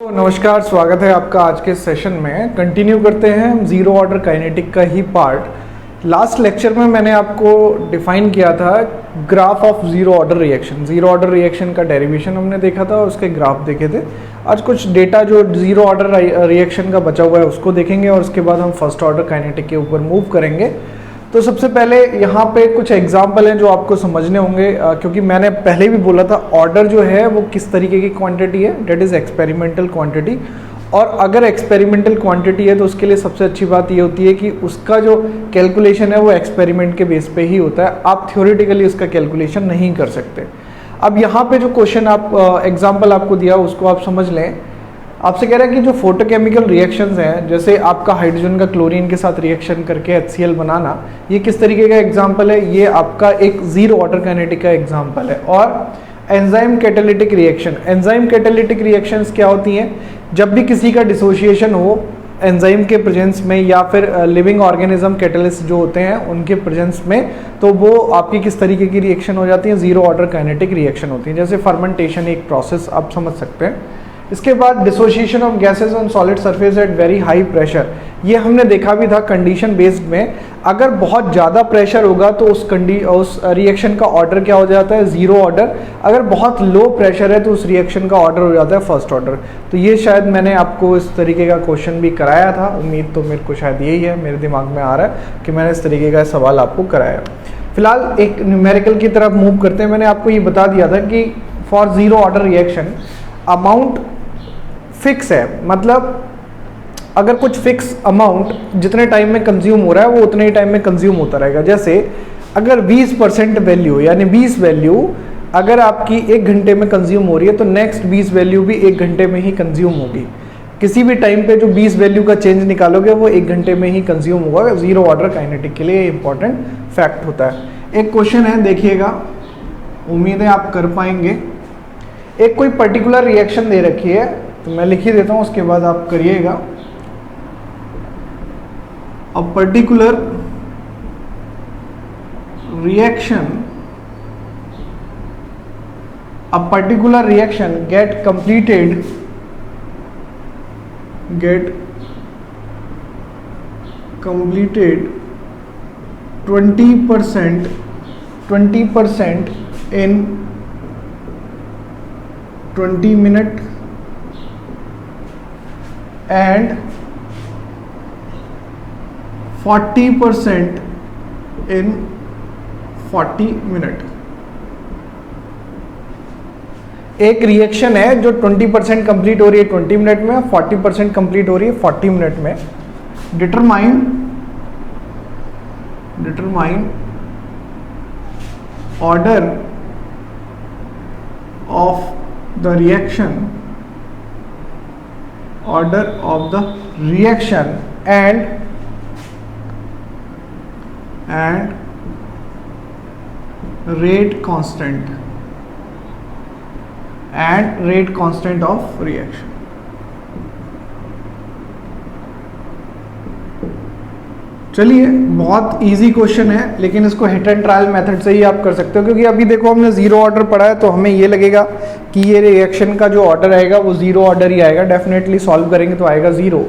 तो नमस्कार, स्वागत है आपका आज के सेशन में। कंटिन्यू करते हैं हम जीरो ऑर्डर काइनेटिक का ही पार्ट। लास्ट लेक्चर में मैंने आपको डिफाइन किया था graph of zero order reaction. Zero order reaction का डेरिवेशन हमने देखा था और उसके ग्राफ देखे थे। आज कुछ डेटा जो जीरो ऑर्डर रिएक्शन का बचा हुआ है उसको देखेंगे और उसके बाद हम फर्स्ट ऑर्डर काइनेटिक के ऊपर मूव करेंगे। तो सबसे पहले यहाँ पे कुछ एग्जाम्पल हैं जो आपको समझने होंगे, क्योंकि मैंने पहले भी बोला था ऑर्डर जो है वो किस तरीके की क्वांटिटी है, डेट इज़ एक्सपेरिमेंटल क्वांटिटी। और अगर एक्सपेरिमेंटल क्वांटिटी है तो उसके लिए सबसे अच्छी बात ये होती है कि उसका जो कैलकुलेशन है वो एक्सपेरिमेंट के बेस पे ही होता है, आप थ्योरेटिकली उसका कैलकुलेशन नहीं कर सकते। अब यहाँ पे जो क्वेश्चन आप एग्जाम्पल आपको दिया उसको आप समझ लें। आपसे कह रहा है कि जो फोटोकेमिकल रिएक्शंस हैं, जैसे आपका हाइड्रोजन का क्लोरीन के साथ रिएक्शन करके HCl बनाना, ये किस तरीके का एग्जांपल है? ये आपका एक जीरो ऑर्डर काइनेटिक का एग्जांपल है। और enzyme catalytic reaction, enzyme catalytic reactions क्या होती हैं? जब भी किसी का डिसोसिएशन हो एंजाइम के प्रेजेंस में या फिर लिविंग ऑर्गेनिज्म कैटलिस्ट जो होते हैं उनके प्रेजेंस में, तो वो आपकी किस तरीके की रिएक्शन हो जाती है? जीरो ऑर्डर काइनेटिक रिएक्शन होती है। जैसे फर्मेंटेशन एक प्रोसेस आप समझ सकते हैं। इसके बाद dissociation of gases on solid surface at very high pressure, ये हमने देखा भी था कंडीशन बेस्ड में। अगर बहुत ज़्यादा प्रेशर होगा तो उस रिएक्शन का ऑर्डर क्या हो जाता है? Zero order. अगर बहुत लो प्रेशर है तो उस रिएक्शन का ऑर्डर हो जाता है फर्स्ट ऑर्डर। तो ये शायद मैंने आपको इस तरीके का क्वेश्चन भी कराया था, उम्मीद तो मेरे को शायद यही है, मेरे दिमाग में आ रहा है कि मैंने इस तरीके का सवाल आपको कराया। फिलहाल एक न्यूमेरिकल की तरफ मूव करते हैं। मैंने आपको ये बता दिया था कि for zero order reaction amount fix है, मतलब अगर कुछ फिक्स अमाउंट जितने टाइम में कंज्यूम हो रहा है वो उतने ही टाइम में कंज्यूम होता रहेगा। जैसे अगर 20% वैल्यू यानी 20 वैल्यू अगर आपकी 1 घंटे में कंज्यूम हो रही है तो नेक्स्ट 20 वैल्यू भी 1 घंटे में ही कंज्यूम होगी। किसी भी टाइम पे जो 20 वैल्यू का चेंज निकालोगे वो 1 घंटे में ही कंज्यूम होगा। जीरो ऑर्डर काइनेटिक के लिए इंपॉर्टेंट फैक्ट होता है। एक क्वेश्चन है, देखिएगा, उम्मीद है आप कर पाएंगे। एक कोई पर्टिकुलर रिएक्शन दे रखी है तो मैं लिख ही देता हूं, उसके बाद आप करिएगा। A particular reaction gate completed 20% in 20 minutes and 40% in 40 minute. एक रिएक्शन है जो 20% कंप्लीट हो रही है 20 मिनट में, 40% कंप्लीट हो रही है 40 मिनट में। Determine order of the reaction and rate constant of reaction। चलिए, बहुत इजी क्वेश्चन है लेकिन इसको हिट एंड ट्रायल मेथड से ही आप कर सकते हो, क्योंकि अभी देखो हमने जीरो ऑर्डर पढ़ा है तो हमें ये लगेगा कि ये रिएक्शन का जो ऑर्डर आएगा वो जीरो ऑर्डर ही आएगा। डेफिनेटली सॉल्व करेंगे तो आएगा जीरो,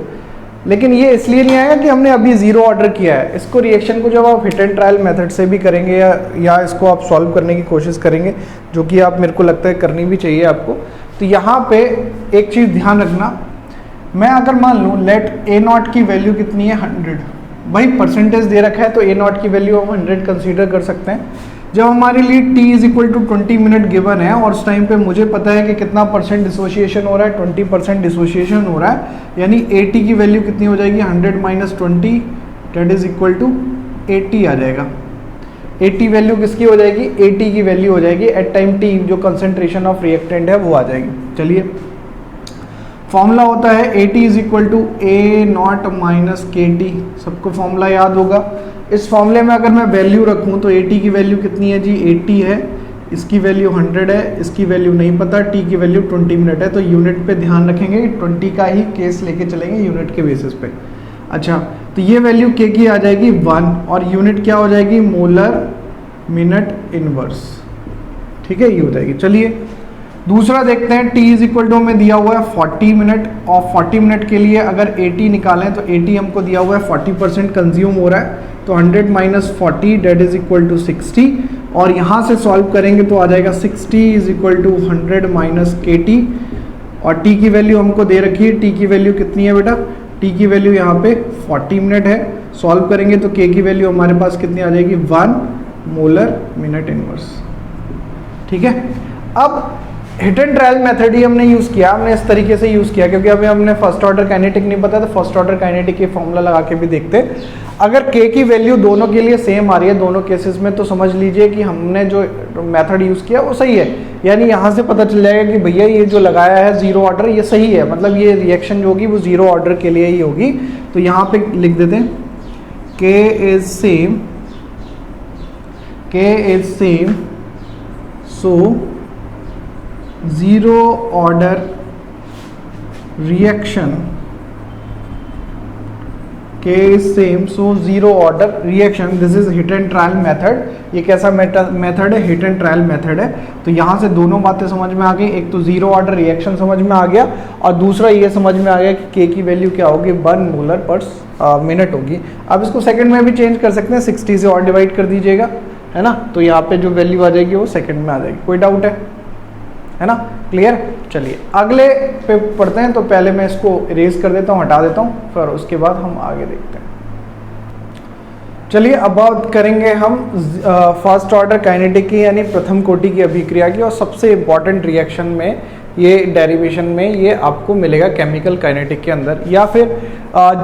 लेकिन ये इसलिए नहीं आएगा कि हमने अभी जीरो ऑर्डर किया है। इसको रिएक्शन को जब आप हिट एंड ट्रायल मेथड से भी करेंगे या इसको आप सॉल्व करने की कोशिश करेंगे, जो कि आप मेरे को लगता है करनी भी चाहिए आपको, तो यहाँ पे एक चीज़ ध्यान रखना। मैं अगर मान लूँ लेट A0 की वैल्यू कितनी है 100, भाई परसेंटेज दे रखा है तो A0 की वैल्यू हम 100 कंसीडर कर सकते हैं। जब हमारे लिए t = 20 मिनट गिवन है और उस टाइम पे मुझे पता है कि कितना परसेंट डिसोसिएशन हो रहा है, 20% डिसोसिएशन हो रहा है, यानी AT की वैल्यू कितनी हो जाएगी? 100 - 20 डेट इज इक्वल टू 80 आ जाएगा। AT वैल्यू किसकी हो जाएगी? AT की वैल्यू हो जाएगी एट टाइम t, जो कंसंट्रेशन ऑफ रिएक्टेंट है वो आ जाएगी। चलिए, फॉर्मूला होता है AT = A0 - KT, सबको फॉर्मूला याद होगा। इस फॉर्मूले में अगर मैं वैल्यू रखूं तो AT की वैल्यू कितनी है जी? 80 है, इसकी वैल्यू 100 है, इसकी वैल्यू नहीं पता, t की वैल्यू 20 मिनट है। तो यूनिट पे ध्यान रखेंगे, 20 का ही केस लेके चलेंगे यूनिट के बेसिस पे। अच्छा, तो ये वैल्यू K की आ जाएगी 1 और यूनिट क्या हो जाएगी? Molar minute inverse. ठीक है, ये हो जाएगी। चलिए, दूसरा देखते हैं t इज इक्वल टू हमें दिया हुआ है 40 मिनट, और 40 मिनट के लिए अगर 80 निकालें तो 80 हमको दिया हुआ है 40% कंज्यूम हो रहा है, तो 100 minus 40 that is equal to 60, और यहाँ से सॉल्व करेंगे तो आ जाएगा 60 is equal to 100 minus KT, और t की वैल्यू हमको दे रखी है, t की वैल्यू कितनी है बेटा, t की वैल्यू यहाँ पे 40 मिनट है। सॉल्व करेंगे तो k की वैल्यू हमारे पास कितनी आ जाएगी, 1 मोलर मिनट इनवर्स। ठीक है, अब हिट एंड ट्रायल मेथड ही हमने यूज़ किया, हमने इस तरीके से यूज़ किया क्योंकि अभी हमने फर्स्ट ऑर्डर काइनेटिक नहीं पता, तो फर्स्ट ऑर्डर काइनेटिक की फॉर्मूला लगा के भी देखते। अगर k की वैल्यू दोनों के लिए सेम आ रही है दोनों केसेस में, तो समझ लीजिए कि हमने जो मेथड यूज़ किया वो सही है। यानी यहाँ से पता चल जाएगा कि भैया ये जो लगाया है जीरो ऑर्डर ये सही है, मतलब ये रिएक्शन जो होगी वो जीरो ऑर्डर के लिए ही होगी। तो यहाँ पे लिख देते हैं k is same so zero order reaction, K is same so zero order reaction, this is hit and trial method। ये कैसा मेथड है, हिट एंड ट्रायल मेथड है। तो यहाँ से दोनों बातें समझ में आ गई, एक तो जीरो ऑर्डर रिएक्शन समझ में आ गया, और दूसरा ये समझ में आ गया कि K की वैल्यू क्या होगी, 1 मोलर पर मिनट होगी। अब इसको सेकंड में भी चेंज कर सकते हैं, 60 से और डिवाइड कर दीजिएगा, है ना, तो यहाँ पे जो वैल्यू आ जाएगी वो सेकंड में आ जाएगी। कोई डाउट है ना, क्लियर। चलिए अगले पे पढ़ते हैं, तो पहले मैं इसको इरेज कर देता हूँ, हटा देता हूँ, फिर उसके बाद हम आगे देखते हैं। चलिए अब बात करेंगे हम फर्स्ट ऑर्डर काइनेटिक की, यानी प्रथम कोटि की अभिक्रिया की, और सबसे इम्पॉर्टेंट रिएक्शन में ये डेरिवेशन में ये आपको मिलेगा केमिकल काइनेटिक के अंदर, या फिर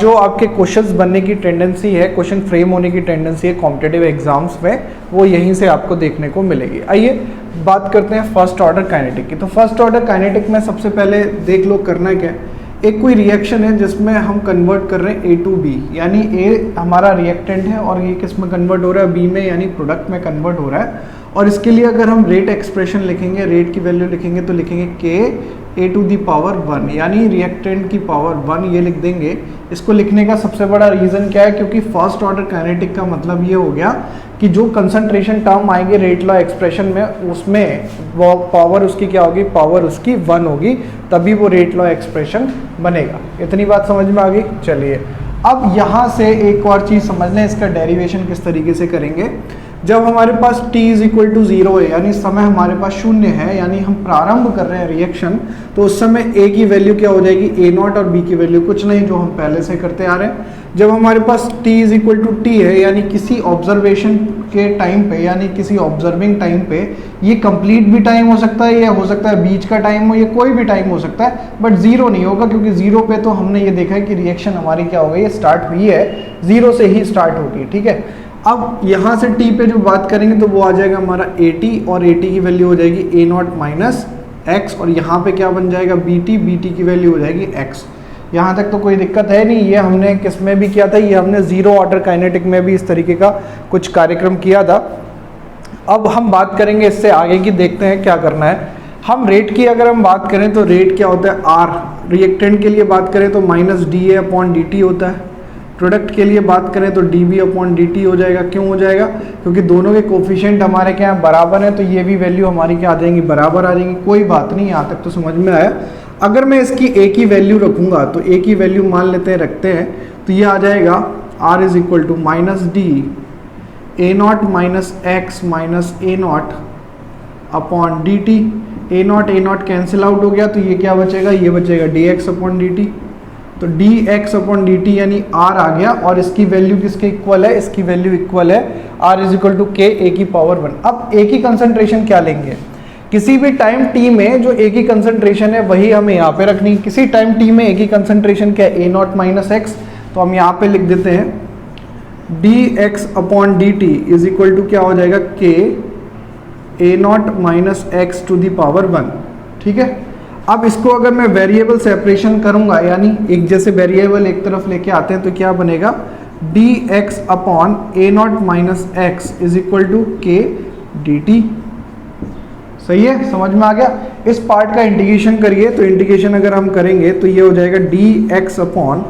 जो आपके क्वेश्चंस बनने की टेंडेंसी है, क्वेश्चन फ्रेम होने की टेंडेंसी है कॉम्पिटिटिव एग्जाम्स में, वो यहीं से आपको देखने को मिलेगी। आइए बात करते हैं फर्स्ट ऑर्डर काइनेटिक की। तो फर्स्ट ऑर्डर काइनेटिक में सबसे पहले देख लो करना क्या है, एक कोई रिएक्शन है जिसमें हम कन्वर्ट कर रहे हैं A टू B, यानी A हमारा रिएक्टेंट है और ये किस में कन्वर्ट हो रहा है, B में, यानी प्रोडक्ट में कन्वर्ट हो रहा है। और इसके लिए अगर हम रेट एक्सप्रेशन लिखेंगे, रेट की वैल्यू लिखेंगे तो लिखेंगे K A to the power 1, यानी रिएक्टेंट की पावर 1 ये लिख देंगे। इसको लिखने का सबसे बड़ा रीज़न क्या है, क्योंकि फर्स्ट ऑर्डर काइनेटिक का मतलब ये हो गया कि जो कंसंट्रेशन टर्म आएंगे रेट लॉ एक्सप्रेशन में, उसमें वो पावर उसकी क्या होगी, पावर उसकी 1 होगी, तभी वो रेट लॉ एक्सप्रेशन बनेगा। इतनी बात समझ में आ गई। चलिए अब यहाँ से एक और चीज़ समझ लें, इसका डेरिवेशन किस तरीके से करेंगे। जब हमारे पास t इज इक्वल टू 0 है, यानी समय हमारे पास शून्य है, यानी हम प्रारंभ कर रहे हैं रिएक्शन, तो उस समय a की वैल्यू क्या हो जाएगी, a0, और b की वैल्यू कुछ नहीं, जो हम पहले से करते आ रहे हैं। जब हमारे पास t is equal to t है, यानी किसी ऑब्जर्वेशन के टाइम पे, यानी किसी ऑब्जर्विंग टाइम पे, ये कंप्लीट भी टाइम हो सकता है, या हो सकता है बीच का टाइम हो, ये कोई भी टाइम हो सकता है, बट जीरो नहीं होगा, क्योंकि जीरो पे तो हमने ये देखा है कि रिएक्शन हमारी क्या हो गई, ये स्टार्ट हुई है, जीरो से ही स्टार्ट होगी। ठीक है, अब यहाँ से t पे जो बात करेंगे तो वो आ जाएगा हमारा at, और at की वैल्यू हो जाएगी a0 माइनस x, और यहाँ पे क्या बन जाएगा bt की वैल्यू हो जाएगी x। यहाँ तक तो कोई दिक्कत है नहीं, ये हमने किस में भी किया था, ये हमने जीरो ऑर्डर काइनेटिक में भी इस तरीके का कुछ कार्यक्रम किया था। अब हम बात करेंगे इससे आगे की, देखते हैं क्या करना है। हम रेट की अगर हम बात करें तो रेट क्या होता है, r, रिएक्टेंट के लिए बात करें तो माइनस dA अपॉन dt होता है, प्रोडक्ट के लिए बात करें तो dB अपॉन dt हो जाएगा। क्यों हो जाएगा, क्योंकि दोनों के कोफिशिएंट हमारे क्या है, बराबर है, तो ये भी वैल्यू हमारी क्या आ जाएंगी, बराबर आ जाएंगी। कोई बात नहीं, यहाँ तक तो समझ में आया। अगर मैं इसकी a की वैल्यू रखूंगा तो a की वैल्यू मान लेते हैं, रखते हैं, तो ये आ जाएगा r is equal to minus D a0 minus X minus a0 upon dt। a0 cancel out हो गया, तो ये क्या बचेगा, ये बचेगा dx अपॉन dt। तो dx अपॉन dt यानी r आ गया, और इसकी वैल्यू किसके इक्वल है, इसकी वैल्यू इक्वल है r is equal to k a की पावर 1। अब a की कंसंट्रेशन क्या लेंगे, किसी भी टाइम t में जो a की कंसंट्रेशन है वही हमें यहाँ पे रखनी है। किसी टाइम t में a की कंसंट्रेशन क्या है, a0 माइनस एक्स, तो हम यहाँ पे लिख देते हैं dx upon dt is equal to क्या हो जाएगा, k a0 minus X to the power 1। ठीक है, अब इसको अगर मैं वेरिएबल सेपरेशन करूंगा, यानी एक जैसे वेरिएबल एक तरफ लेके आते हैं, तो क्या बनेगा, dx upon a0 minus X is equal to k dt। सही है, समझ में आ गया। इस पार्ट का इंटीग्रेशन करिए, तो इंटीग्रेशन अगर हम करेंगे तो ये हो जाएगा dx upon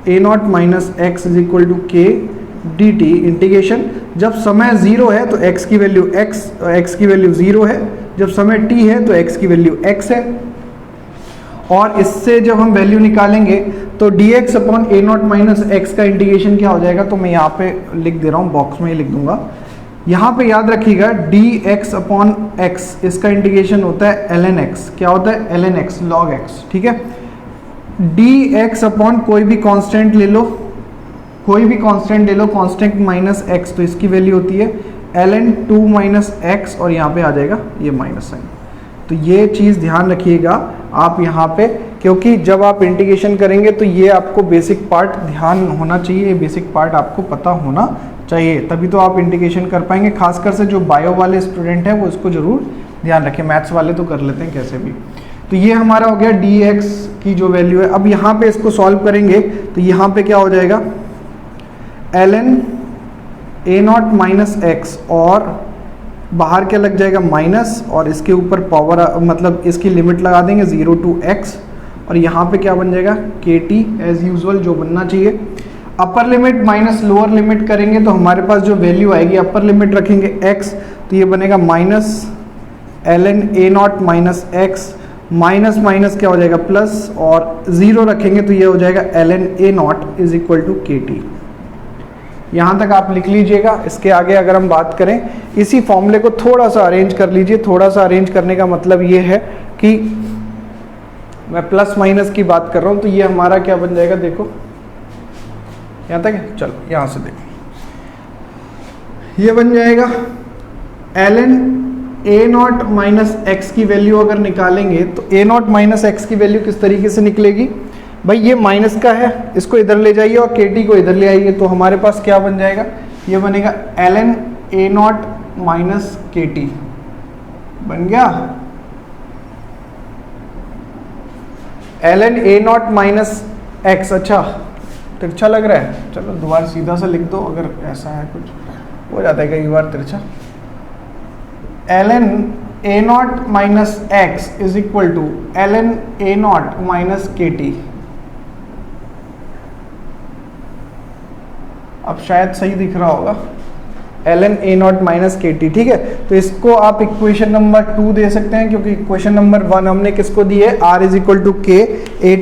a0 minus X is equal to k dt। Integration जब समय 0 है तो x की वैल्यू 0 है, जब समय t है तो x की वैल्यू x है, और इससे जब हम वैल्यू निकालेंगे तो dx upon a naught minus x का इंटीग्रेशन क्या हो जाएगा, तो मैं यहाँ पे लिख दे रहा हूँ, बॉक्स में ही लिख दूंगा। यहाँ पे याद रखिएगा dx अपॉन x, इसका इंटीग्रेशन होता है ln x। क्या होता है? ln x, log x, ठीक है। dx अपॉन कोई भी कांस्टेंट ले लो, कोई भी कांस्टेंट ले लो, कांस्टेंट माइनस x, तो इसकी वैल्यू होती है ln 2 माइनस एक्स, और यहाँ पे आ जाएगा ये माइनस साइन। तो ये चीज़ ध्यान रखिएगा आप यहाँ पे, क्योंकि जब आप इंटीग्रेशन करेंगे तो ये आपको बेसिक पार्ट ध्यान होना चाहिए, ये बेसिक पार्ट आपको पता होना चाहिए, तभी तो आप इंटीग्रेशन कर पाएंगे। खासकर से जो बायो वाले स्टूडेंट हैं वो इसको जरूर ध्यान रखें, मैथ्स वाले तो कर लेते हैं कैसे भी। तो ये हमारा हो गया dx की जो वैल्यू है। अब यहाँ पे इसको सॉल्व करेंगे तो यहाँ पे क्या हो जाएगा, ln a naught minus x, और बाहर क्या लग जाएगा माइनस, और इसके ऊपर पावर मतलब इसकी लिमिट लगा देंगे 0 to x, और यहाँ पे क्या बन जाएगा kt एज यूजुअल जो बनना चाहिए। Upper limit minus lower limit करेंगे तो हमारे पास जो वैल्यू आएगी, अपर लिमिट रखेंगे x तो ये बनेगा minus ln a naught minus X, minus minus क्या हो जाएगा प्लस, और 0 रखेंगे तो ये हो जाएगा ln a naught is equal to kt। यहाँ तक आप लिख लीजिएगा। इसके आगे अगर हम बात करें, इसी फॉर्मूले को थोड़ा सा अरेंज कर लीजिए। थोड़ा सा अरेंज करने का मतलब ये है कि मैं प्लस माइनस की बात कर रहा हूँ, तो ये हमारा क्या बन जाएगा, देखो यहाँ तक है, चलो यहाँ से देखो, ये बन जाएगा ln a naught minus x की वैल्यू अगर निकालेंगे तो a नॉट माइनस एक्स की वैल्यू किस तरीके से निकलेगी भाई, ये माइनस का है, इसको इधर ले जाइए और kt को इधर ले आइए, तो हमारे पास क्या बन जाएगा, ये बनेगा ln a naught minus kt, बन गया ln a naught minus x. अच्छा तिरछा लग रहा है, चलो दोबारा सीधा सा लिख दो, अगर ऐसा है कुछ हो जाता है कई बार तिरछा। ln a naught minus X is equal to ln a naught minus kt। अब शायद सही दिख रहा होगा, ln a naught minus kt, ठीक है। तो इसको आप इक्वेशन नंबर 2 दे सकते हैं, क्योंकि इक्वेशन नंबर 1 हमने किसको दी है, r is equal to k a,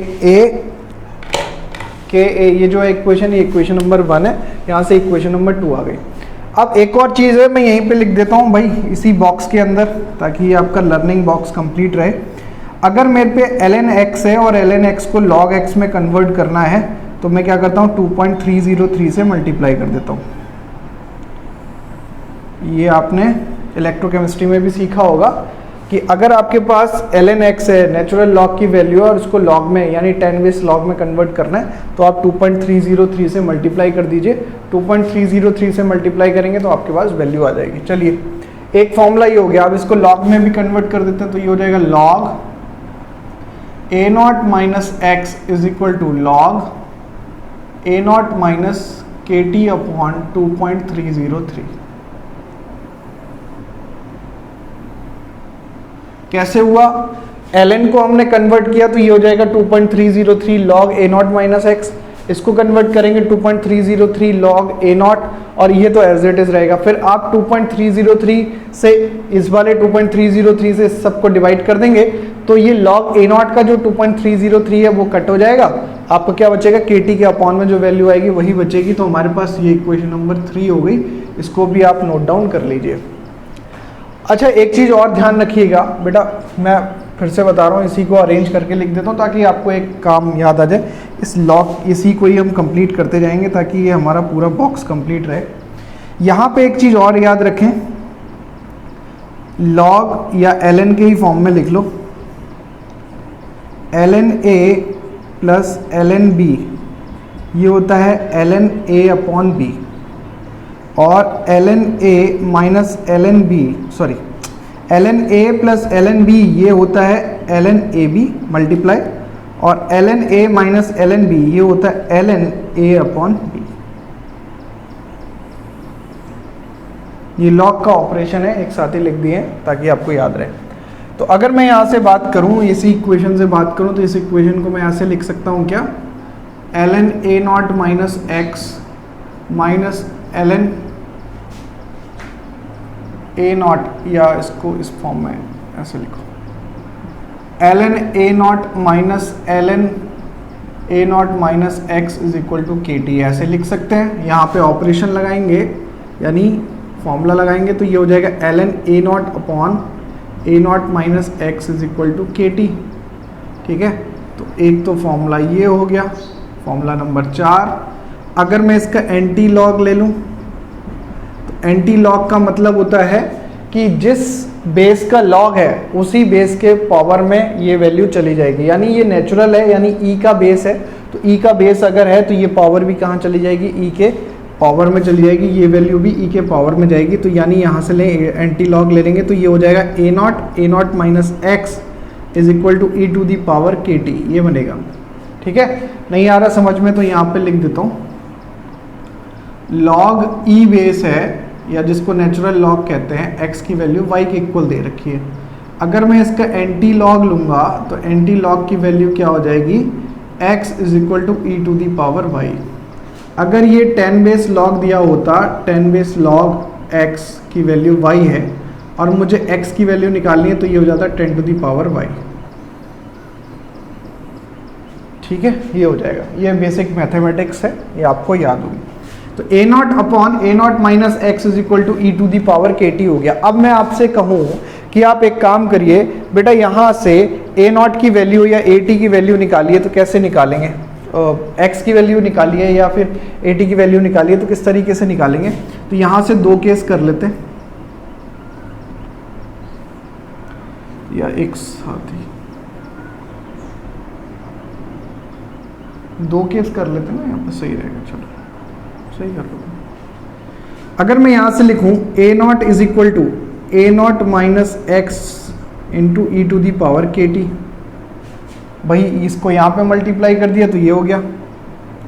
ये जो है इक्वेशन, ये इक्वेशन नंबर 1 है, यहाँ से इक्वेशन नंबर 2 आ गई। अब एक और चीज़ है, मैं यहीं पे लिख देता हूँ भाई इसी बॉक्स के अंदर, ताकि ये आपका लर्निंग बॉक्स कंप्लीट रहे। अगर मेरे पे ln x है और ln x को log x में कन्वर्ट करना है, तो मैं क्या करता हूँ 2.303 से मल्टीप्लाई कर देता हूँ। ये आपने इलेक्ट्रोकेमिस्ट्री में भी सीखा होगा कि अगर आपके पास ln x है, नेचुरल लॉग की वैल्यू है, और उसको लॉग में यानी 10 बेस लॉग में कन्वर्ट करना है, तो आप 2.303 से मल्टीप्लाई कर दीजिए। 2.303 से मल्टीप्लाई करेंगे तो आपके पास वैल्यू आ जाएगी। चलिए एक फॉर्मूला ये हो गया, अब इसको लॉग में भी कन्वर्ट कर देते हैं, तो ये हो जाएगा log a naught minus X is equal to log a naught minus kt upon 2.303। कैसे हुआ, ln को हमने कन्वर्ट किया तो ये हो जाएगा 2.303 log a naught minus x, इसको कन्वर्ट करेंगे 2.303 log a नॉट, और ये तो एज इट इज रहेगा। फिर आप 2.303 से इस वाले 2.303 से इस सबको डिवाइड कर देंगे, तो ये log a नॉट का जो 2.303 है वो कट हो जाएगा, आपको क्या बचेगा kt के अपॉन में जो वैल्यू आएगी वही बचेगी। तो हमारे पास ये इक्वेशन नंबर 3 हो गई, इसको भी आप नोट डाउन कर लीजिए। अच्छा एक चीज़ और ध्यान रखिएगा बेटा, मैं फिर से बता रहा हूँ, इसी को अरेंज करके लिख देता हूँ ताकि आपको एक काम याद आ जाए। इस लॉग इसी को ही हम कंप्लीट करते जाएंगे ताकि ये हमारा पूरा बॉक्स कंप्लीट रहे। यहाँ पे एक चीज़ और याद रखें, लॉग या ln के ही फॉर्म में लिख लो, ln a plus ln b, ये होता है ln a अपॉन b, और ln a minus ln b, sorry ln a plus ln b ये होता है ln ab मल्टीप्लाई, और ln a minus ln b ये होता है ln a अपॉन b। ये लॉग का ऑपरेशन है, एक साथ ही लिख दिए ताकि आपको याद रहे। तो अगर मैं यहाँ से बात करूँ, इसी इक्वेशन से बात करूँ, तो इस इक्वेशन को मैं यहाँ से लिख सकता हूँ क्या, ln a naught minus X minus ln a naught, या इसको इस फॉर्म में ऐसे लिखो, ln a naught minus ln a naught minus X is equal to K T, ऐसे लिख सकते हैं। यहाँ पे ऑपरेशन लगाएंगे यानी फॉर्मूला लगाएंगे तो ये हो जाएगा ln a naught upon a naught minus X is equal to K T. ठीक है, तो एक तो फॉर्मूला ये हो गया। फॉर्मूला नंबर 4, अगर मैं इसका एंटी लॉग ले लूँ तो एंटी लॉग का मतलब होता है कि जिस बेस का लॉग है उसी बेस के पावर में ये वैल्यू चली जाएगी। यानी ये नेचुरल है, यानी e का बेस है, तो e का बेस अगर है तो ये पावर भी कहाँ चली जाएगी, e के पावर में चली जाएगी, ये वैल्यू भी e के पावर में जाएगी। तो यानी यहाँ से ले एंटी लॉग ले लेंगे तो ये हो जाएगा a naught minus X is equal to E to the power के टी, ये बनेगा। ठीक है, नहीं आ रहा समझ में तो यहाँ पे लिख देता हूँ, लॉग ई बेस है या जिसको नेचुरल लॉग कहते हैं, x की वैल्यू y के इक्वल दे रखी है। अगर मैं इसका एंटी लॉग लूँगा तो एंटी लॉग की वैल्यू क्या हो जाएगी, x is equal to E to the power y। अगर ये 10 बेस लॉग दिया होता, 10 बेस लॉग x की वैल्यू y है और मुझे x की वैल्यू निकालनी है तो ये हो जाता 10 टू दी पावर y। ठीक है, ये हो जाएगा, ये बेसिक मैथमेटिक्स है, ये आपको याद होगी। तो a naught upon a naught minus X is equal to E to the power के टी हो गया। अब मैं आपसे कहूँ कि आप एक काम करिए बेटा, यहाँ से a नॉट की वैल्यू या a t की वैल्यू निकालिए, तो कैसे निकालेंगे, x की वैल्यू निकालिए या फिर a t की वैल्यू निकालिए, तो किस तरीके से निकालेंगे। तो यहाँ से 2 केस कर लेते हैं या एक साथ ही 2 केस कर लेते हैं ना, यहाँ पे सही रहेगा। चलो सही कर लो। अगर मैं यहाँ से लिखूँ a naught is equal to a naught minus X into E to the power के टी, भाई इसको यहाँ पे मल्टीप्लाई कर दिया तो ये हो गया।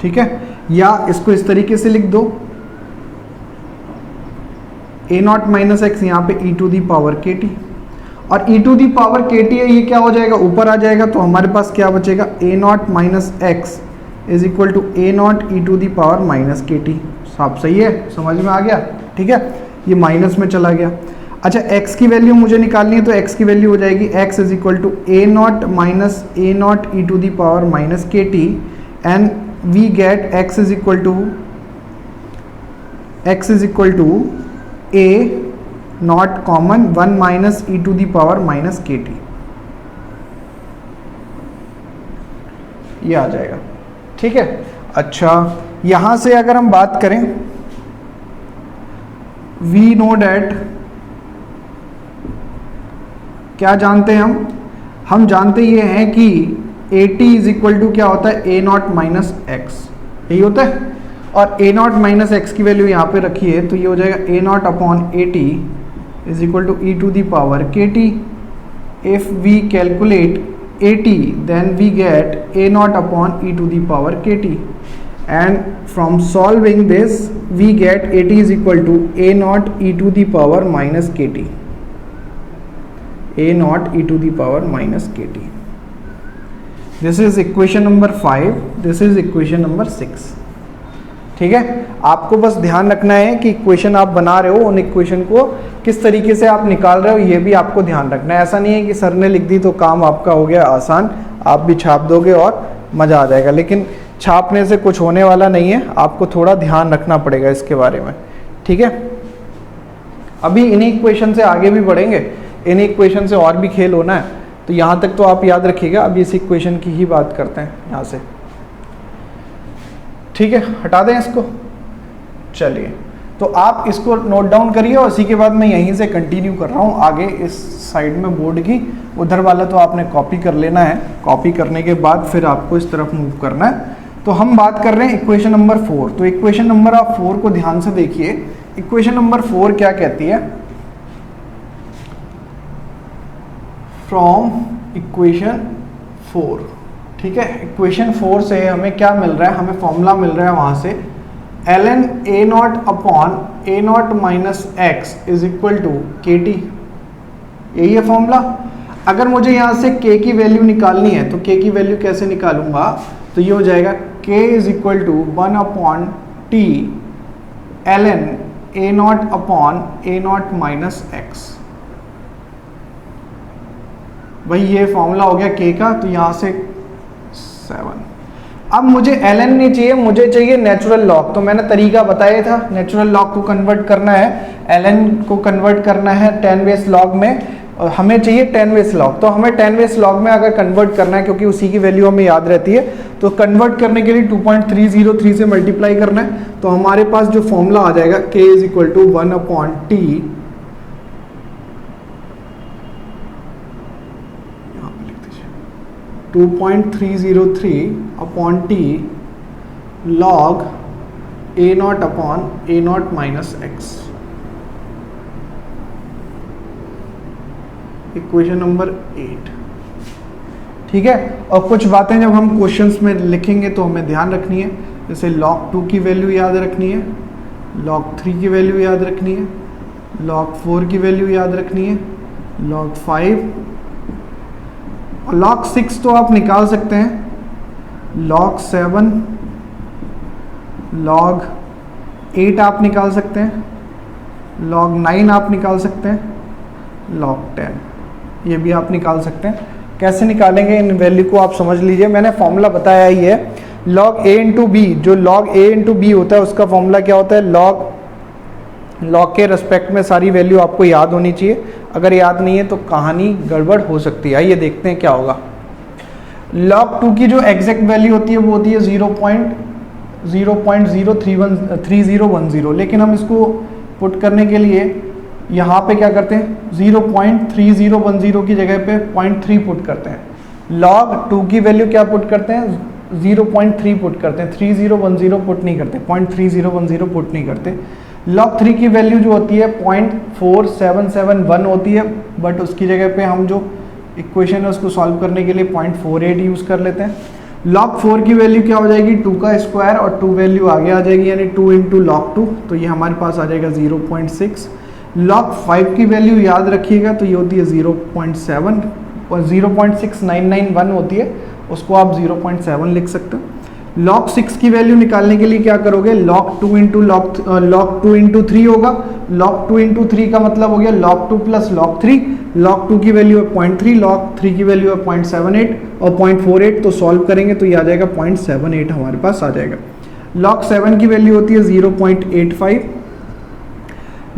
ठीक है, या इसको इस तरीके से लिख दो, a नॉट माइनस एक्स यहाँ पे ई टू दी पावर के टी, और ई टू दी पावर के टी है, ये क्या हो जाएगा, ऊपर आ जाएगा। तो हमारे पास क्या बचेगा, a naught minus X is equal to a naught E to the power minus के टी। साफ सही है, समझ में आ गया। ठीक है, ये माइनस में चला गया। अच्छा, x की वैल्यू मुझे निकालनी है तो x की वैल्यू हो जाएगी x is equal to a naught minus a naught E to the power minus के t, and we get x is equal to a naught common 1 minus E to the power minus के T, ये आ जाएगा। ठीक है, अच्छा यहां से अगर हम बात करें, वी नो डैट, क्या जानते हैं हम जानते ये हैं कि A T is equal to क्या होता है, a नॉट माइनस एक्स, यही होता है। और a नॉट माइनस एक्स की वैल्यू यहाँ पे रखी है तो ये हो जाएगा a naught upon a T is equal to E to the power के t. If we calculate at, then we get a naught upon e to the power kt, and from solving this we get at is equal to a naught e to the power minus kt, a naught e to the power minus kt. This is equation number 5, this is equation number 6. ठीक है, आपको बस ध्यान रखना है कि equation आप बना रहे हो, उन इक्वेशन को किस तरीके से आप निकाल रहे हो, ये भी आपको ध्यान रखना है। ऐसा नहीं है कि सर ने लिख दी तो काम आपका हो गया आसान, आप भी छाप दोगे और मज़ा आ जाएगा, लेकिन छापने से कुछ होने वाला नहीं है, आपको थोड़ा ध्यान रखना पड़ेगा इसके बारे में। ठीक है, अभी इन्हीं इक्वेशन से आगे भी बढ़ेंगे, इन्हीं इक्वेशन से और भी खेल होना है, तो यहाँ तक तो आप याद रखिएगा। अभी इस इक्वेशन की ही बात करते हैं यहाँ से। ठीक है, हटा दें इसको। चलिए, तो आप इसको नोट डाउन करिए और इसी के बाद मैं यहीं से कंटिन्यू कर रहा हूँ आगे इस साइड में बोर्ड की। उधर वाला तो आपने कॉपी कर लेना है, कॉपी करने के बाद फिर आपको इस तरफ मूव करना है। तो हम बात कर रहे हैं इक्वेशन नंबर 4। तो इक्वेशन नंबर आप 4 को ध्यान से देखिए। इक्वेशन नंबर 4 क्या कहती है, फ्रॉम इक्वेशन 4। ठीक है, इक्वेशन 4 से हमें क्या मिल रहा है, हमें फॉर्मूला मिल रहा है वहां से ln a naught upon a naught minus X is equal to K T, यही है फॉर्मूला। अगर मुझे यहाँ से k की वैल्यू निकालनी है तो k की वैल्यू कैसे निकालूंगा, तो ये हो जाएगा k is equal to 1 upon T ln a naught upon a naught minus X. भाई ये फॉर्मूला हो गया के का, तो यहाँ से 7। अब मुझे ln नहीं चाहिए, मुझे चाहिए नेचुरल लॉग। तो मैंने तरीका बताया था, नेचुरल लॉग को कन्वर्ट करना है, ln को कन्वर्ट करना है 10 बेस लॉग में, और हमें चाहिए 10 बेस लॉग। तो हमें 10 बेस लॉग में अगर कन्वर्ट करना है, क्योंकि उसी की वैल्यू हमें याद रहती है, तो कन्वर्ट करने के लिए 2.303 से मल्टीप्लाई करना है। तो हमारे पास जो फॉर्मूला आ जाएगा k is equal to 1/t, 2.303/t log a0/a0 minus x। Equation number 8। ठीक है, और कुछ बातें जब हम क्वेश्चंस में लिखेंगे तो हमें ध्यान रखनी है, जैसे log 2 की वैल्यू याद रखनी है, log 3 की वैल्यू याद रखनी है, log 4 की वैल्यू याद रखनी है, log 5 और log 6 तो आप निकाल सकते हैं, log 7, log 8 आप निकाल सकते हैं, log 9 आप निकाल सकते हैं, log 10 ये भी आप निकाल सकते हैं। कैसे निकालेंगे इन वैल्यू को आप समझ लीजिए, मैंने फॉर्मूला बताया ही है, log a इंटू बी, जो log a इंटू बी होता है उसका फॉर्मूला क्या होता है, log के रेस्पेक्ट में सारी वैल्यू आपको याद होनी चाहिए। अगर याद नहीं है तो कहानी गड़बड़ हो सकती है। आइए देखते हैं क्या होगा। log 2 की जो एग्जैक्ट वैल्यू होती है वो होती है 0.03010, लेकिन हम इसको पुट करने के लिए यहाँ पे क्या करते हैं, 0.3010 की जगह पे 0.3 पुट करते हैं। log 2 की वैल्यू क्या पुट करते हैं, 0.3 पुट करते हैं, 3010 पुट नहीं करते, 0.3010 पुट नहीं करते। log 3 की वैल्यू जो होती है 0.4771 होती है, बट उसकी जगह पे हम जो इक्वेशन है उसको सॉल्व करने के लिए 0.48 यूज़ कर लेते हैं। log 4 की वैल्यू क्या हो जाएगी, 2 का स्क्वायर और 2 वैल्यू आगे आ जाएगी, यानी 2 इंटू log 2, तो ये हमारे पास आ जाएगा 0.6। log 5 की वैल्यू याद रखिएगा, तो ये होती है 0.7 और 0.6991 होती है, उसको आप 0.7 लिख सकते हो। log 6 की वैल्यू निकालने के लिए क्या करोगे, log 2 इंटू 3 होगा, log 2 इंटू 3 का मतलब हो गया log 2 प्लस log 3, log 2 की वैल्यू है 0.3, log 3 की वैल्यू है 0.78 और 0.48, तो सॉल्व करेंगे तो ये आ जाएगा 0.78 हमारे पास आ जाएगा। log 7 की वैल्यू होती है 0.85।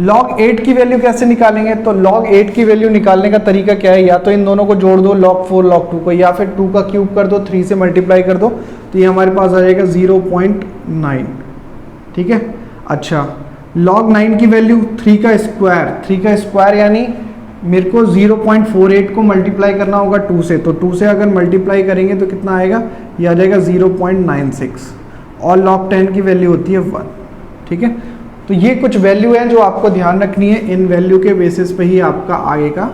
log 8 की वैल्यू कैसे निकालेंगे, तो log 8 की वैल्यू निकालने का तरीका क्या है, या तो इन दोनों को जोड़ दो log 4 log 2 को, या फिर 2 का क्यूब कर दो, 3 से मल्टीप्लाई कर दो, तो ये हमारे पास आ जाएगा 0.9। ठीक है, अच्छा log 9 की वैल्यू 3 का स्क्वायर यानी मेरे को 0.48 को मल्टीप्लाई करना होगा 2 से, तो 2 से अगर मल्टीप्लाई करेंगे तो कितना आएगा, ये आ जाएगा 0.96, और log 10 की वैल्यू होती है 1। ठीक है, तो ये कुछ वैल्यू है जो आपको ध्यान रखनी है, इन वैल्यू के बेसिस पे ही आपका आगे का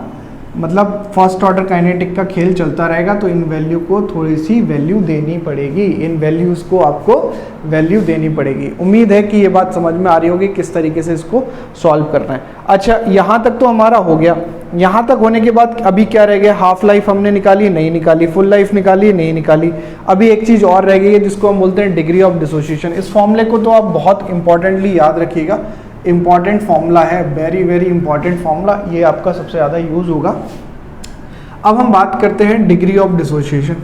मतलब फर्स्ट ऑर्डर काइनेटिक का खेल चलता रहेगा। तो इन वैल्यू को थोड़ी सी वैल्यू देनी पड़ेगी, इन वैल्यूज़ को आपको वैल्यू देनी पड़ेगी। उम्मीद है कि ये बात समझ में आ रही होगी किस तरीके से इसको सॉल्व करना है। अच्छा, यहाँ तक तो हमारा हो गया। यहाँ तक होने के बाद अभी क्या रह गया, हाफ लाइफ हमने निकाली, नहीं निकाली, फुल लाइफ निकाली, नहीं निकाली। अभी एक चीज़ और रह गई है जिसको हम बोलते हैं डिग्री ऑफ डिसोसिएशन। इस फॉर्मूले को तो आप बहुत इंपॉर्टेंटली याद रखिएगा, इंपॉर्टेंट फॉर्मूला है, वेरी वेरी इंपॉर्टेंट फॉर्मूला, ये आपका सबसे ज़्यादा यूज़ होगा। अब हम बात करते हैं degree of dissociation.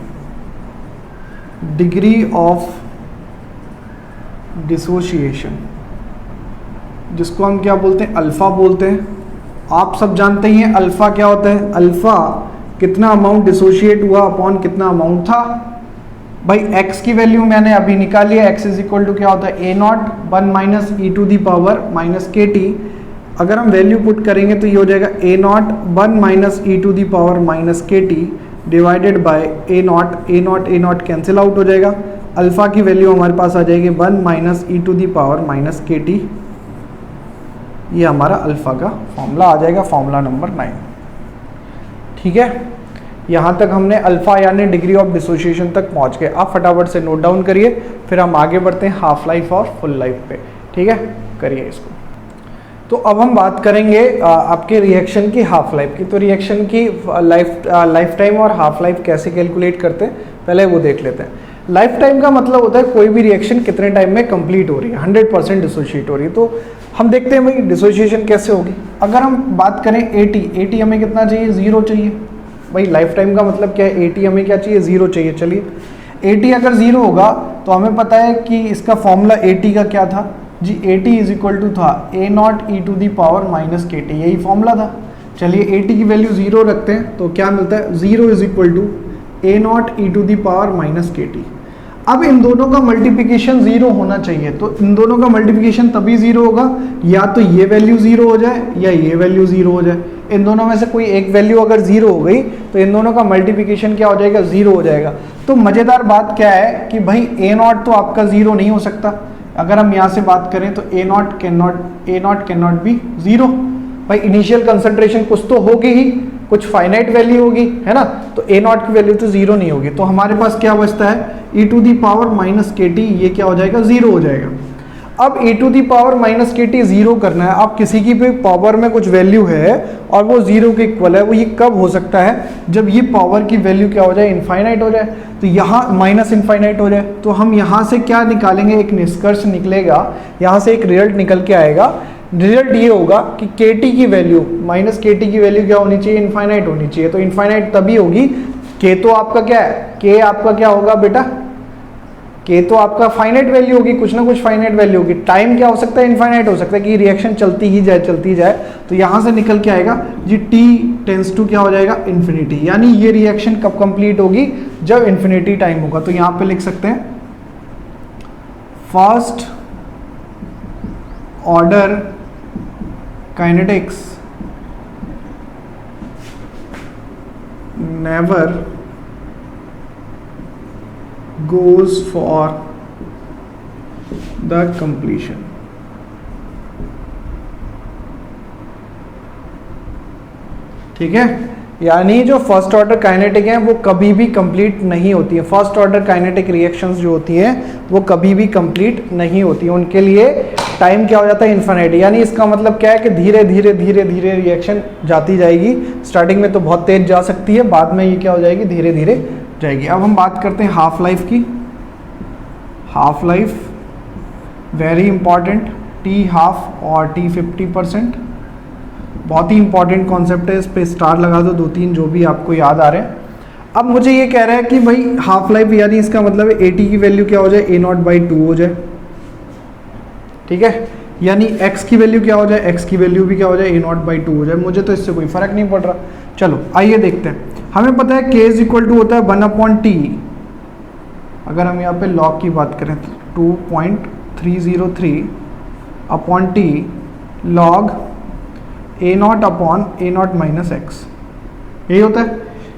Degree of dissociation जिसको हम क्या बोलते हैं, अल्फ़ा बोलते हैं। आप सब जानते ही हैं अल्फ़ा क्या होता है, अल्फ़ा कितना अमाउंट डिसोशिएट हुआ अपॉन कितना अमाउंट था। भाई x की वैल्यू मैंने अभी निकाली है, x इज इक्वल टू क्या होता है, a0 1 minus E to the power minus के टी। अगर हम वैल्यू पुट करेंगे तो ये हो जाएगा a0 1 minus E to the power minus के t divided by a0 cancel out हो जाएगा। अल्फ़ा की वैल्यू हमारे पास आ जाएगी 1 minus E to the power minus के टी। ये हमारा अल्फ़ा का फॉर्मूला आ जाएगा, फॉर्मूला नंबर 9। ठीक है, यहाँ तक हमने अल्फ़ा यानी डिग्री ऑफ डिसोसिएशन तक पहुँच गए। आप फटाफट से नोट डाउन करिए, फिर हम आगे बढ़ते हैं हाफ लाइफ और फुल लाइफ पे। ठीक है, करिए इसको। तो अब हम बात करेंगे आपके रिएक्शन की हाफ लाइफ की। तो रिएक्शन की लाइफ टाइम और हाफ लाइफ कैसे कैलकुलेट करते हैं, पहले वो देख लेते हैं। लाइफ टाइम का मतलब होता है कोई भी रिएक्शन कितने टाइम में कंप्लीट हो रही है, 100% डिसोशिएट हो रही है। तो हम देखते हैं भाई डिसोसिएशन कैसे होगी। अगर हम बात करें 80 हमें कितना चाहिए, 0 चाहिए। भाई लाइफ टाइम का मतलब क्या है, AT हमें क्या चाहिए, 0 चाहिए। चलिए AT अगर 0 होगा तो हमें पता है कि इसका फॉर्मूला AT का क्या था जी, AT इज इक्वल टू था A0e⁻ KT, यही फॉर्मूला था। चलिए AT की वैल्यू 0 रखते हैं तो क्या मिलता है, 0 is equal to A0e⁻ KT। अब इन दोनों का मल्टीप्लिकेशन 0 होना चाहिए, तो इन दोनों का मल्टीप्लिकेशन तभी 0 होगा या तो ये वैल्यू 0 हो जाए या ये वैल्यू 0 हो जाए। इन दोनों में से कोई एक वैल्यू अगर 0 हो गई तो इन दोनों का मल्टीप्लिकेशन क्या हो जाएगा, 0 हो जाएगा। तो मज़ेदार बात क्या है कि भाई A0 तो आपका 0 नहीं हो सकता। अगर हम यहाँ से बात करें तो A0 कैन नॉट बी 0। भाई इनिशियल कंसंट्रेशन कुछ तो होगी ही, कुछ फाइनाइट वैल्यू होगी, है ना, तो A0 की वैल्यू तो 0 नहीं होगी। तो हमारे पास क्या बचता है, e⁻ KT, ये क्या हो जाएगा, 0 हो जाएगा। अब e⁻ KT 0 करना है, आप किसी की भी पावर में कुछ वैल्यू है और वो 0 के इक्वल है, वो ये कब हो सकता है, जब ये पावर की वैल्यू क्या हो जाए, इनफाइनाइट हो जाए। तो यहाँ माइनस इनफाइनाइट हो जाए, तो हम यहाँ से क्या निकालेंगे, एक निष्कर्ष निकलेगा, यहाँ से एक रिजल्ट निकल के आएगा। रिजल्ट ये होगा कि KT की वैल्यू -KT की वैल्यू क्या होनी चाहिए, इनफाइनाइट होनी चाहिए। तो इनफाइनाइट तभी होगी, K तो आपका क्या है, K आपका क्या होगा बेटा, K तो आपका फाइनाइट वैल्यू होगी, कुछ ना कुछ फाइनाइट वैल्यू होगी। टाइम क्या हो सकता है, इनफाइनाइट हो सकता है कि रिएक्शन चलती ही जाए। तो यहाँ से निकल के आएगा जी T टेंस टू क्या हो जाएगा, इन्फिनिटी। यानी ये रिएक्शन कब कंप्लीट होगी, जब इन्फिनिटी टाइम होगा। तो यहाँ पे लिख सकते हैं first order kinetics never goes for the completion। ठीक है, यानी जो फर्स्ट ऑर्डर काइनेटिक है वो कभी भी कंप्लीट नहीं होती है। फर्स्ट ऑर्डर काइनेटिक रिएक्शंस जो होती हैं वो कभी भी कंप्लीट नहीं होती, उनके लिए टाइम क्या हो जाता है, इन्फिनिट। यानी इसका मतलब क्या है कि धीरे धीरे रिएक्शन जाती जाएगी। स्टार्टिंग में तो बहुत तेज जा सकती है, बाद में ये क्या हो जाएगी, धीरे धीरे जाएगी। अब हम बात करते हैं हाफ लाइफ की। Half life very important, T½ और T50%, बहुत ही इंपॉर्टेंट कॉन्सेप्ट है। इस पे स्टार लगा दो 2-3 जो भी आपको याद आ रहे हैं। अब मुझे ये कह रहा है कि भाई हाफ लाइफ, यानी इसका मतलब है AT की वैल्यू क्या हो जाए, A0/2 हो जाए। ठीक है, यानी x की वैल्यू क्या हो जाए, x की वैल्यू भी क्या हो जाए, A0/2 हो जाए। मुझे तो इससे कोई फर्क नहीं पड़ रहा। चलो आइए देखते हैं। हमें पता है K = होता है 1/T। अगर हम यहाँ पे लॉग की बात करें तो 2.303/T log A0/A0-x, यही होता है।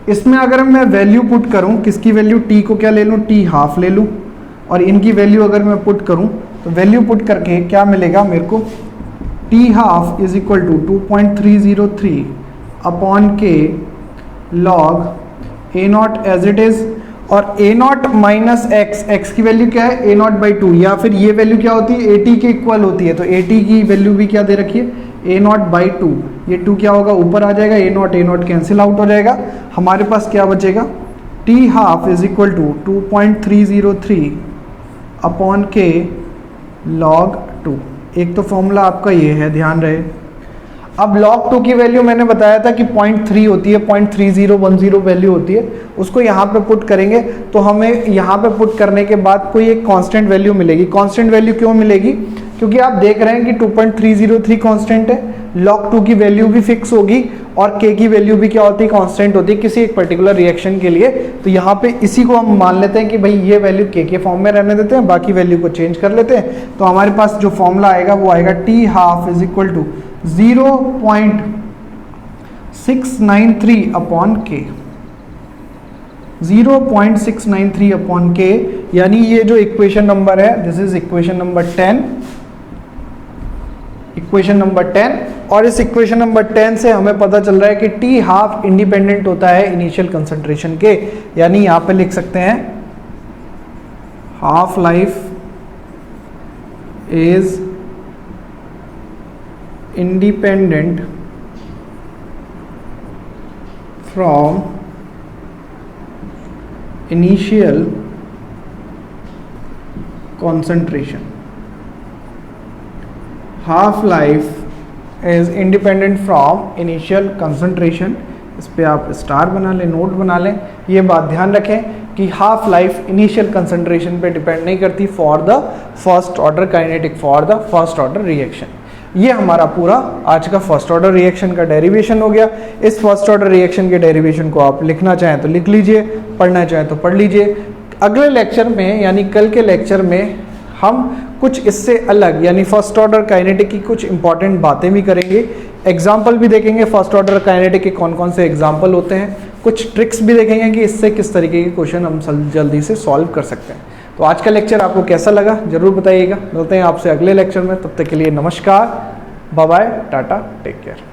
इसमें अगर मैं वैल्यू पुट करूँ, किसकी वैल्यू, T को क्या ले लूँ, T½ ले लूँ, और इनकी वैल्यू अगर मैं पुट करूँ तो वैल्यू पुट करके क्या मिलेगा मेरे को, T½ = 2.303/K log A0 as it is, और A0 - x की वैल्यू क्या है, A0/2, या फिर ये वैल्यू क्या होती है, AT के इक्वल होती है। तो AT की वैल्यू भी क्या दे रखी है, A0/2। ये 2 क्या होगा, ऊपर आ जाएगा, A0 कैंसिल आउट हो जाएगा। हमारे पास क्या बचेगा, T½ = 2.303/K log 2। एक तो फॉर्मूला आपका ये है, ध्यान रहे। अब log 2 की वैल्यू मैंने बताया था कि 0.3 होती है, 0.3010 वैल्यू होती है। उसको यहाँ पे पुट करेंगे तो हमें यहाँ पे पुट करने के बाद कोई एक कांस्टेंट वैल्यू मिलेगी। कांस्टेंट वैल्यू क्यों मिलेगी, क्योंकि आप देख रहे हैं कि 2.303 कांस्टेंट है, log 2 की वैल्यू भी फिक्स होगी और K की वैल्यू भी क्या होती है, कांस्टेंट होती है किसी एक पर्टिकुलर रिएक्शन के लिए। तो यहाँ पे इसी को हम मान लेते हैं कि भाई ये वैल्यू K के फॉर्म में रहने देते हैं, बाकी वैल्यू को चेंज कर लेते हैं। तो हमारे पास जो फॉर्मूला आएगा वो आएगा T½ = 0.693/K, 0.693/K। यानी ये जो इक्वेशन नंबर है, this is equation number 10, equation number 10। और इस इक्वेशन नंबर 10 से हमें पता चल रहा है कि T½ इंडिपेंडेंट होता है इनिशियल कंसंट्रेशन के। यानी यहां पे लिख सकते हैं half life is independent from initial concentration। half life is independent from initial concentration, इस पर आप स्टार बना लें, नोट बना लें। ये बात ध्यान रखें कि हाफ लाइफ इनिशियल कंसंट्रेशन पे डिपेंड नहीं करती for the first order kinetic, for the first order reaction. ये हमारा पूरा आज का फर्स्ट ऑर्डर रिएक्शन का डेरिवेशन हो गया। इस फर्स्ट ऑर्डर रिएक्शन के डेरिवेशन को आप लिखना चाहें तो लिख लीजिए, पढ़ना चाहें तो पढ़ लीजिए। अगले लेक्चर में यानी कल के लेक्चर में हम कुछ इससे अलग यानी फर्स्ट ऑर्डर काइनेटिक की कुछ इंपॉर्टेंट बातें भी करेंगे, एग्जाम्पल भी देखेंगे फर्स्ट ऑर्डर काइनेटिक के कौन कौन से एग्जाम्पल होते हैं, कुछ ट्रिक्स भी देखेंगे कि इससे किस तरीके के क्वेश्चन हम जल्दी से सॉल्व कर सकते हैं। तो आज का लेक्चर आपको कैसा लगा जरूर बताइएगा। मिलते हैं आपसे अगले लेक्चर में, तब तक के लिए नमस्कार, bye bye, tata, take care.